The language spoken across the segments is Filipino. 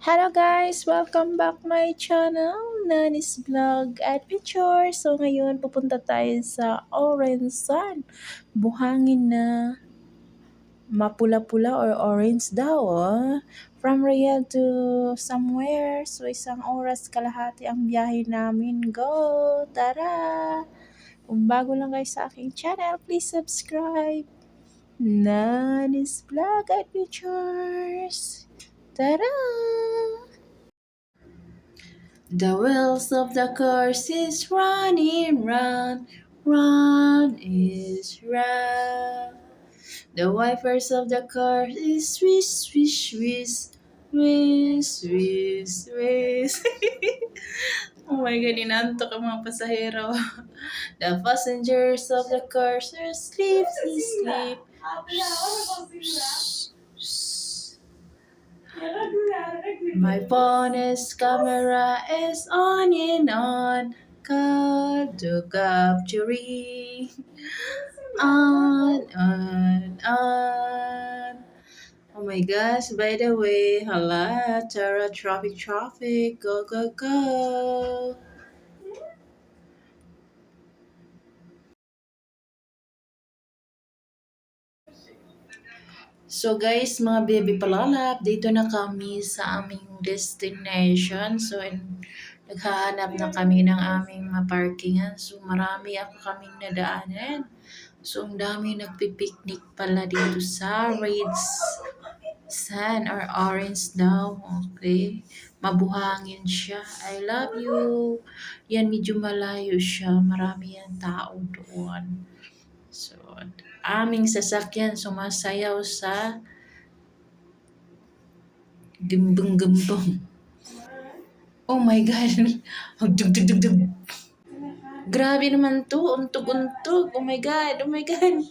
Hello guys! Welcome back my channel, Nani's Vlog Adventure. So ngayon pupunta tayo sa Orange Sun. Buhangin na mapula-pula or orange daw. From Riyadh to somewhere. So isang oras kalahati ang biyahe namin. Go! Tara! Kung bago lang kayo sa aking channel, please subscribe. Nani's Vlog Adventures. Tara! The wheels of the cars is running round, round is round. The wipers of the car is swish, swish, swish, swish, swish, swish. Oh my God, inantok ang mga pasahero. The passengers of the cars are asleep, asleep. My phone's camera is on and on, call to capturing. On. Oh my gosh, by the way, hala, Tara, traffic, go, go, go. So guys, mga baby palalap, dito na kami sa aming destination. So, naghahanap na kami ng aming maparkingan. So, marami ako kaming nadaanan. So, ang dami nagpipiknik pala dito sa Reds Sun or Orange daw. Okay. Mabuhangin siya. I love you. Yan, medyo malayo siya. Marami yan tao doon. So, aming sasakyan sumasayaw sa gimbong-gimbong. Oh my God. Dug-dug-dug-dug. Grabe naman to. Untog-untog. Oh my God. Oh my God.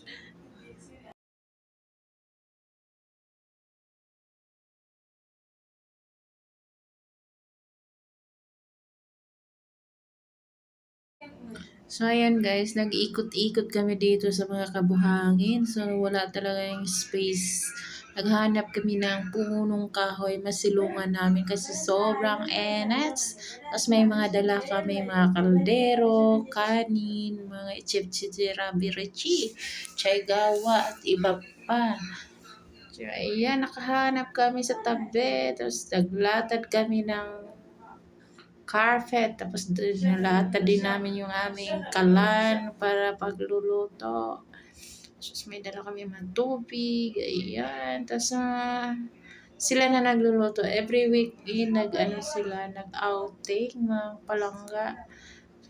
So, ayan guys, nag-ikot-ikot kami dito sa mga kabuhangin. So, wala talaga yung space. Naghanap kami ng punong kahoy, masilungan namin kasi sobrang enats. Tapos may mga dala kami, mga kaldero, kanin, mga ichip-chitira, birichi, chaygawa, at iba pa. So, ayan, nakahanap kami sa tabi. Tapos naglatad kami ng carpet. Tapos nalata din namin yung aming kalan para pagluluto. Tapos may dala kami mga tubig. Ayan. Tapos sila na nagluluto. Every week, nag-ano sila, nag-outing, mga palangga.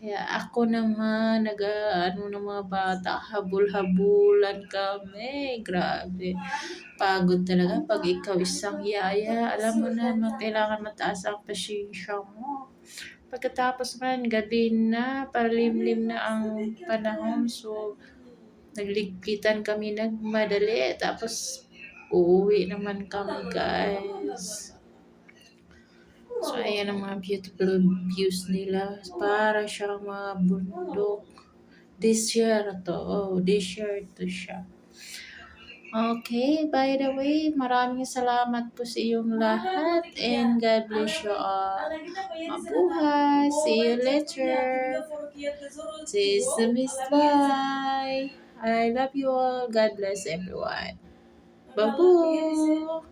Kaya ako naman, nag-ano ng mga bata, habul-habulan kami. Grabe. Pagod talaga pag ikaw isang yaya. Alam mo na, kailangan mataas ang pasensya mo. Pagkatapos man, gabi na, palimlim na ang panahon. So, nagligpitan kami nagmadali. Tapos, uuwi naman kami, guys. So, ayan ang mga beautiful views nila. Para siyang mga bundok. This year to. Oh, this year to siya. Okay, by the way, maraming salamat po sa iyong lahat and God bless you all. Mabuhay. See you later. Miss, bye. I love you all. God bless everyone. Babu.